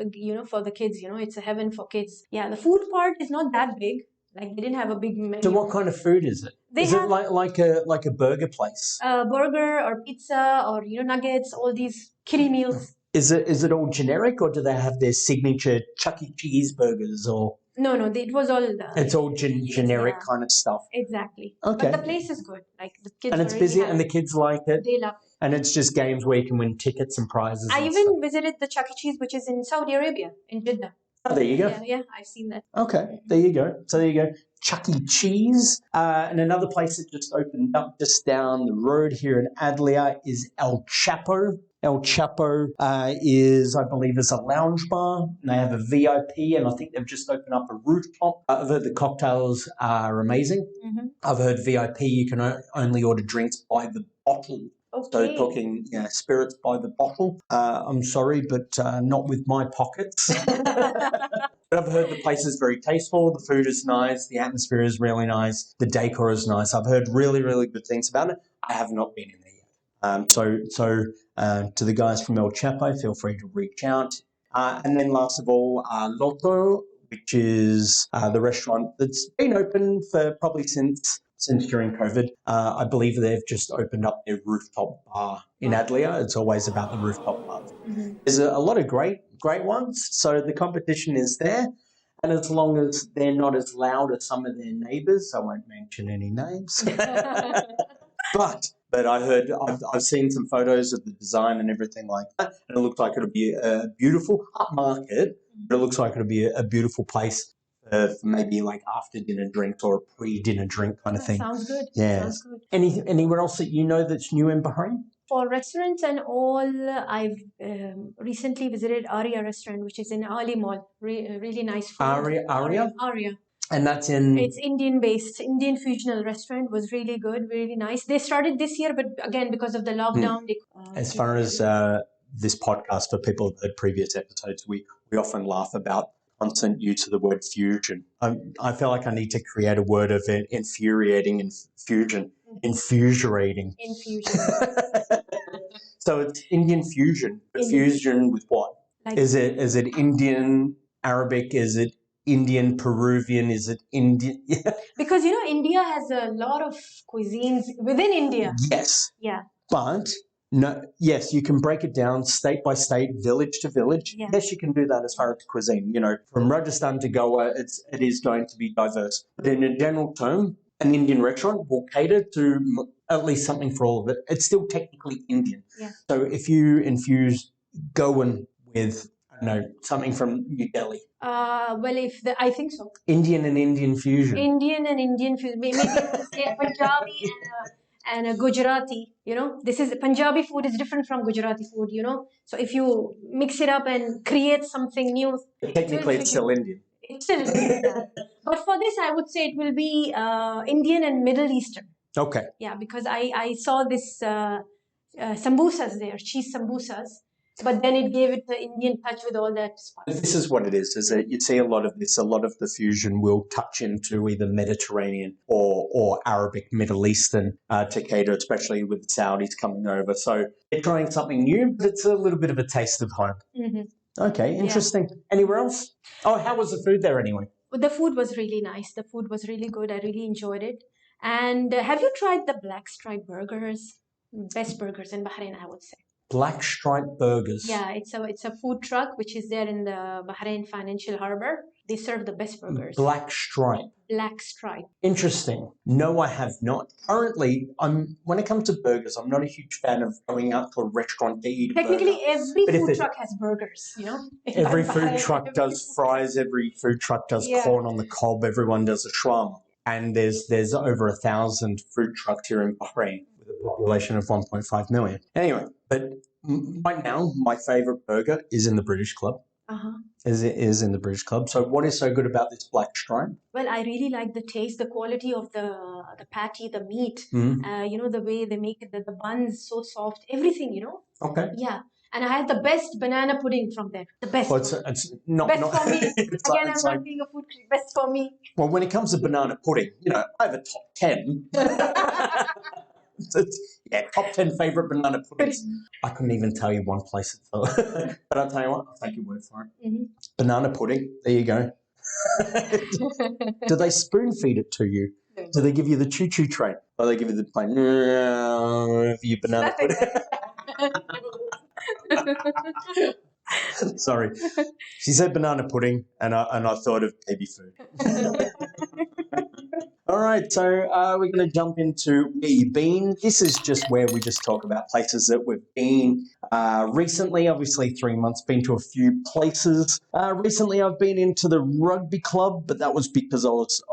for the kids. It's a heaven for kids. Yeah, the food part is not that big. Like they didn't have a big menu. So what kind of food is it? Is it like a burger place? Burger or pizza or nuggets, all these kiddie meals. Is it all generic or do they have their signature Chuck E. Cheese burgers or? No, it was all. It's all generic kind of stuff. Exactly. Okay. But the place is good. Like the kids. And it's busy, and the kids like it. They love it. And it's just games where you can win tickets and prizes. I even visited the Chuck E. Cheese, which is in Saudi Arabia, in Jeddah. Oh, there you go. Yeah, I've seen that. Okay, there you go. So there you go. Chuck E. Cheese. And another place that just opened up just down the road here in Adlia is El Chapo. El Chapo is, I believe, is a lounge bar. And they have a VIP, and I think they've just opened up a rooftop. I've heard the cocktails are amazing. Mm-hmm. I've heard VIP, you can only order drinks by the bottle. Okay. So talking spirits by the bottle. I'm sorry, but not with my pockets. But I've heard the place is very tasteful. The food is nice. The atmosphere is really nice. The decor is nice. I've heard really, really good things about it. I have not been in there yet. So to the guys from El Chapo, feel free to reach out. And then last of all, Lotto, which is the restaurant that's been open for probably since during COVID. I believe they've just opened up their rooftop bar in Adlia. It's always about the rooftop bar. Mm-hmm. There's a lot of great ones. So the competition is there. And as long as they're not as loud as some of their neighbours, I won't mention any names. But I heard, I've seen some photos of the design and everything like that. And it looks like it'll be a beautiful upmarket, but it looks like it'll be a beautiful place for maybe like after dinner drinks or a pre-dinner drink kind of thing. Sounds good. Yeah. Sounds good. Anywhere else that you know that's new in Bahrain? For restaurants and all, I've recently visited Aria restaurant, which is in Ali Mall. Really nice food. Aria? Aria. And that's in... It's Indian-based. Indian fusional restaurant was really good, really nice. They started this year, but again, because of the lockdown... As far as this podcast, for people who've heard previous episodes, we often laugh about constant use of the word fusion. I feel like I need to create a word of infuriating and fusion. Infuriating. Infusion. So it's Indian fusion. But fusion with what? Like, is it Indian, Arabic? Is it Indian, Peruvian? Is it Indian? Because, India has a lot of cuisines within India. Yes. Yeah. But... No, yes, you can break it down state by state, village to village. Yeah. Yes, you can do that as far as cuisine. From Rajasthan to Goa, it is going to be diverse. But in a general term, an Indian restaurant will cater to at least something for all of it. It's still technically Indian. Yeah. So if you infuse Goan with, something from New Delhi. I think so. Indian and Indian fusion. Indian and Indian fusion. Maybe Punjabi and a Gujarati, this is Punjabi food is different from Gujarati food, So if you mix it up and create something new, technically it's still Indian. It's still Indian. But for this, I would say it will be Indian and Middle Eastern. Okay. Yeah, because I saw this sambusas there, cheese sambusas. But then it gave it the Indian touch with all that spice. This is what it is that you'd see a lot of this. A lot of the fusion will touch into either Mediterranean or Arabic, Middle Eastern to cater, especially with the Saudis coming over. So they're trying something new, but it's a little bit of a taste of home. Mm-hmm. Okay, interesting. Yeah. Anywhere else? Oh, how was the food there anyway? Well, the food was really nice. The food was really good. I really enjoyed it. And have you tried the Black Stripe burgers? Best burgers in Bahrain, I would say. Black Stripe Burgers. Yeah, it's a food truck which is there in the Bahrain Financial Harbor. They serve the best burgers. Black Stripe. Black Stripe. Interesting. No, I have not. Currently, when it comes to burgers, I'm not a huge fan of going out to a restaurant to eat a Technically, burger. every But if food it- truck has burgers, Every food Bahrain, truck does fries. Every food truck does Yeah. corn on the cob. Everyone does a shawarma. And there's over 1,000 food trucks here in Bahrain with a population of 1.5 million. Anyway, but right now, my favorite burger is in the British Club. Uh-huh. Is in the British Club. So what is so good about this Black Stripe? Well, I really like the taste, the quality of the patty, the meat. Mm. The way they make it, the buns so soft, everything. Okay. Yeah. And I had the best banana pudding from there. The best. Well, one. it's not Best not, for me. it's Again, it's I'm not being a food critic. Best for me. well, when it comes to banana pudding, I have a top 10. Top 10 favorite banana puddings. I couldn't even tell you one place, but I'll tell you what, I'll take your word for it. Mm-hmm. Banana pudding, there you go. Do they spoon feed it to you? No. Do they give you the choo-choo tray? Or they give you the plain for your banana pudding? Sorry. She said banana pudding, and I thought of baby food. All right, so we're going to jump into where you've been. This is just where we just talk about places that we've been recently. Obviously, 3 months, been to a few places. Recently, I've been into the rugby club, but that was because I was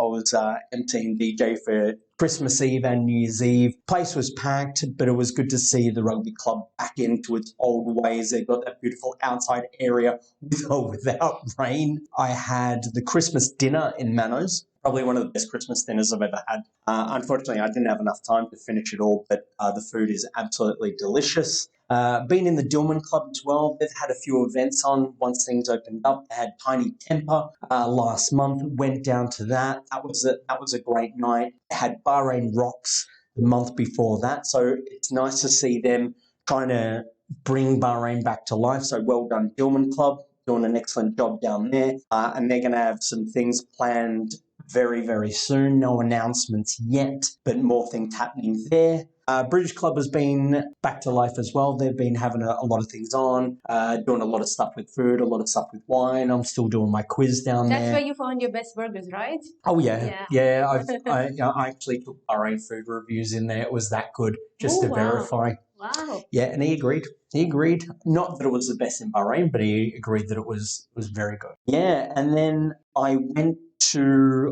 emceeing DJ for Christmas Eve and New Year's Eve. Place was packed, but it was good to see the rugby club back into its old ways. They've got that beautiful outside area with or without rain. I had the Christmas dinner in Manos. Probably one of the best Christmas dinners I've ever had. Unfortunately, I didn't have enough time to finish it all, but the food is absolutely delicious. Been in the Dillman Club as well. They've had a few events on once things opened up. They had Tiny Temper last month. Went down to that. That was a great night. They had Bahrain Rocks the month before that. So it's nice to see them trying to bring Bahrain back to life. So well done, Dillman Club. Doing an excellent job down there. And they're going to have some things planned very, very soon. No announcements yet, but more things happening there. British Club has been back to life as well. They've been having a lot of things on, doing a lot of stuff with food, a lot of stuff with wine. I'm still doing my quiz down there. That's where you found your best burgers, right? Oh, yeah. I actually took Bahrain food reviews in there. It was that good, just to verify. Wow. Yeah, and he agreed. Not that it was the best in Bahrain, but he agreed that it was very good. Yeah, and then I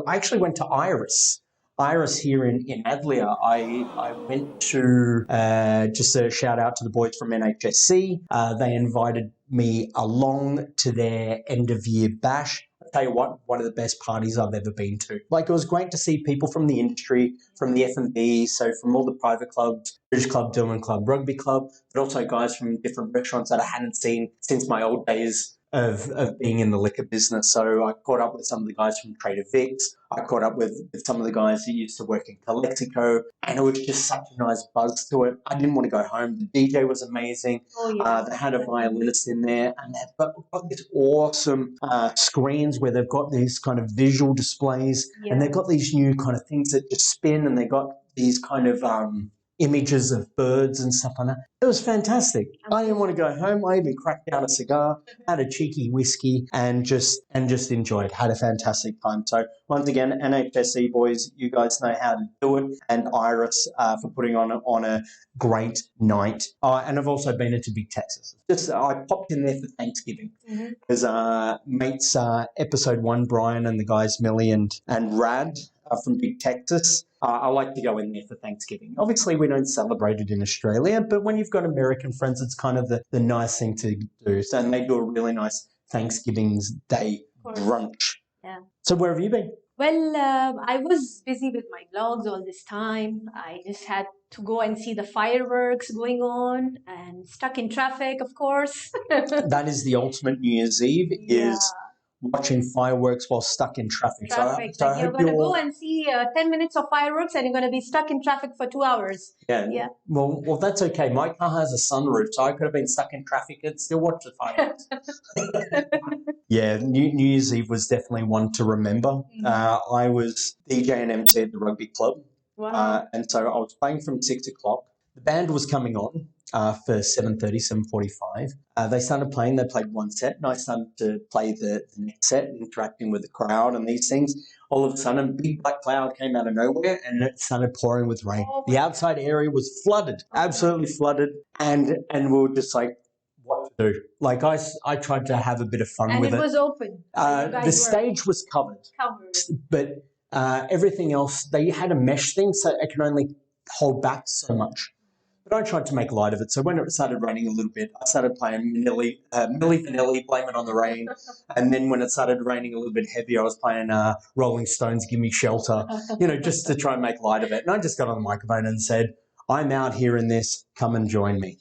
actually went to Iris. Iris here in Adlia. I went to, just a shout out to the boys from NHSC. They invited me along to their end of year bash. I'll tell you what, one of the best parties I've ever been to. Like, it was great to see people from the industry, from the F&B, so from all the private clubs, British Club, Dillman Club, Rugby Club, but also guys from different restaurants that I hadn't seen since my old days of being in the liquor business. So I caught up with some of the guys from Trader Vic's. I caught up with some of the guys that used to work in Calexico, and it was just such a nice buzz to it. I didn't want to go home. The DJ was amazing. Oh, yeah. They had a violinist in there, and they've got these awesome screens where they've got these kind of visual displays, and they've got these new kind of things that just spin, and they've got these kind of images of birds and stuff like that. It was fantastic. I didn't want to go home. I even cracked out a cigar, had a cheeky whiskey, and just enjoyed. Had a fantastic time. So once again, NHSC boys, you guys know how to do it, and Iris for putting on a great night. And I've also been into Big Texas. I popped in there for Thanksgiving because mates, episode 1, Brian and the guys Millie and Rad from Big Texas. I like to go in there for Thanksgiving. Obviously, we don't celebrate it in Australia, but when you've got American friends, it's kind of the nice thing to do. So, and they do a really nice Thanksgiving's Day brunch. Yeah. So where have you been? Well, I was busy with my vlogs all this time. I just had to go and see the fireworks going on and stuck in traffic, of course. That is the ultimate New Year's Eve, is watching fireworks while stuck in traffic. So you're going to go and see 10 minutes of fireworks and you're going to be stuck in traffic for 2 hours. Yeah. Well, that's okay. My car has a sunroof, so I could have been stuck in traffic and still watch the fireworks. Yeah, New Year's Eve was definitely one to remember. I was DJ and MC at the rugby club. Wow. And so I was playing from 6 o'clock. The band was coming on. for 7:30, 7:45. They started playing. They played one set, and I started to play the next set, interacting with the crowd and these things. All of a sudden, a big black cloud came out of nowhere, and it started pouring with rain. The outside area was flooded, absolutely flooded, and we were just like, what to do? Like I tried to have a bit of fun with it. And it was open. The stage was covered. But everything else, they had a mesh thing, so it can only hold back so much. But I tried to make light of it. So when it started raining a little bit, I started playing Milli Vanilli, Blame It on the Rain. And then when it started raining a little bit heavier, I was playing Rolling Stones, Give Me Shelter, just to try and make light of it. And I just got on the microphone and said, I'm out here in this, come and join me.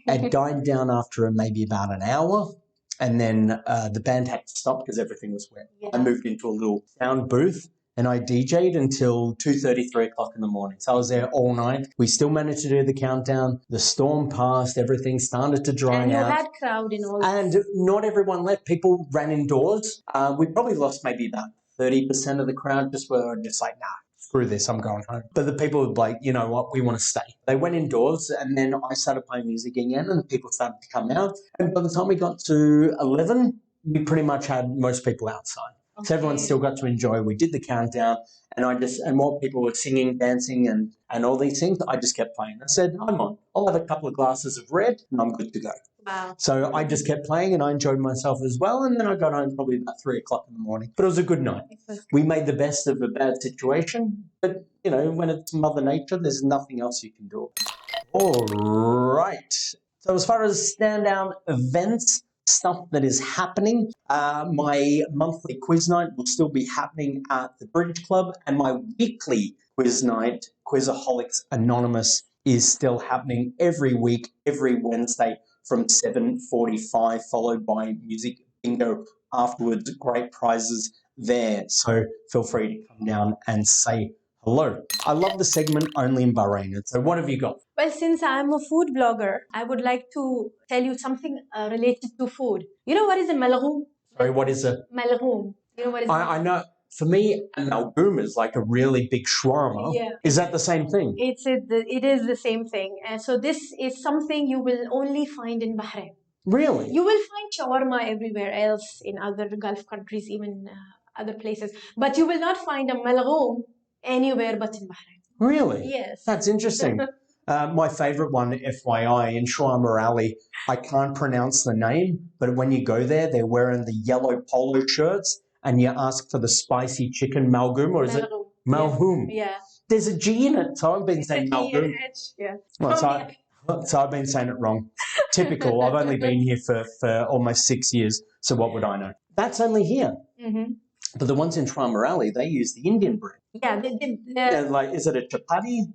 It died down after maybe about an hour. And then the band had to stop because everything was wet. Yeah. I moved into a little sound booth and I DJ'd until 2:30, 3 o'clock in the morning. So I was there all night. We still managed to do the countdown. The storm passed. Everything started to dry out. And you had crowd in all. And not everyone left. People ran indoors. We probably lost maybe about 30% of the crowd just like, nah, screw this, I'm going home. But the people were like, you know what, we want to stay. They went indoors and then I started playing music again and people started to come out. And by the time we got to 11, we pretty much had most people outside. Okay. So everyone still got to enjoy. We did the countdown and while people were singing, dancing and all these things, I just kept playing. I said, I'm on. I'll have a couple of glasses of red and I'm good to go. Wow. So I just kept playing and I enjoyed myself as well. And then I got home probably about 3 o'clock in the morning. But it was a good night. We made the best of a bad situation. But, when it's Mother Nature, there's nothing else you can do. All right. So as far as standout events, stuff that is happening, my monthly quiz night will still be happening at the Bridge Club. And my weekly quiz night, Quizaholics Anonymous, is still happening every week, every Wednesday, from 7:45, followed by music bingo afterwards. Great prizes there. So feel free to come down and say hello. I love the segment Only in Bahrain. So what have you got? Well, since I'm a food blogger, I would like to tell you something related to food. You know what is a malghoum? Sorry, what is a? Malghoum. You know what is I know. For me, a malghoum is like a really big shawarma. Yeah. Is that the same thing? It is the same thing. And so this is something you will only find in Bahrain. Really? You will find shawarma everywhere else in other Gulf countries, even other places. But you will not find a malghoum anywhere but in Bahrain. Really? Yes. That's interesting. My favorite one, FYI, in Shawarma Alley, I can't pronounce the name, but when you go there, they're wearing the yellow polo shirts. And you ask for the spicy chicken malghoum, or is it malghoum? Yeah. There's a G in it, so I've been saying malghoum. Yeah. Well, so I've been saying it wrong. Typical. I've only been here for almost 6 years, so what would I know? That's only here. Mm-hmm. But the ones in Shawarma Alley, they use the Indian bread. Yeah. Like, is it a chapati?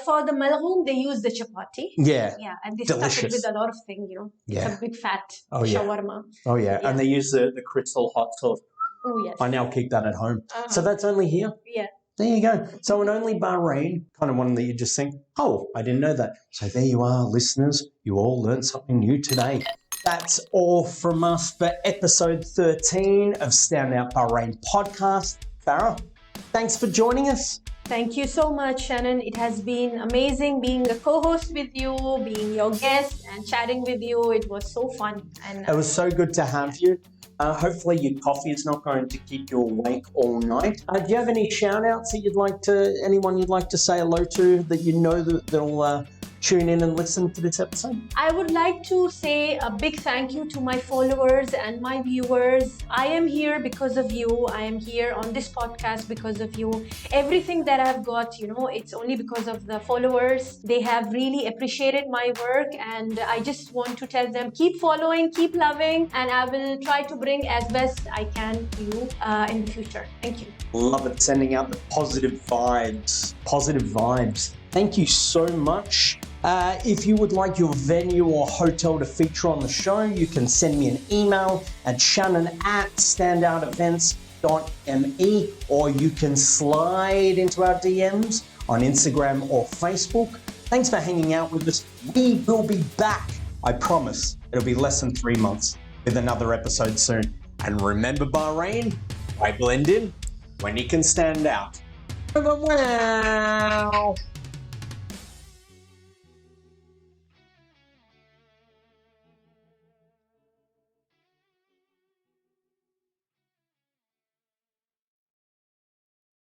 For the malghoum, they use the chapati. Yeah. Yeah, and they Delicious. stuff it with a lot of things, Yeah. It's a big fat Oh, shawarma. yeah. And they use the crystal hot sauce. Oh, yes. I now keep that at home. So that's only here? Yeah. There you go. So in Only Bahrain, kind of one that you just think, oh, I didn't know that. So there you are, listeners. You all learned something new today. That's all from us for episode 13 of Stand Out Bahrain Podcast. Farah, thanks for joining us. Thank you so much, Shannon. It has been amazing being a co-host with you, being your guest and chatting with you. It was so fun. And it was so good to have you. Hopefully your coffee is not going to keep you awake all night. Do you have any shout-outs that anyone you'd like to say hello to that you know that'll tune in and listen to this episode? I would like to say a big thank you to my followers and my viewers. I am here because of you. I am here on this podcast because of you. Everything that I've got, it's only because of the followers. They have really appreciated my work, and I just want to tell them, keep following, keep loving, and I will try to bring as best I can to you in the future. Thank you. Love it. Sending out the positive vibes. Positive vibes. Thank you so much. If you would like your venue or hotel to feature on the show, you can send me an email at shannon@standoutevents.me, or you can slide into our DMs on Instagram or Facebook. Thanks for hanging out with us. We will be back. I promise it'll be less than 3 months with another episode soon. And remember, Bahrain, why blend in when you can stand out? Wow.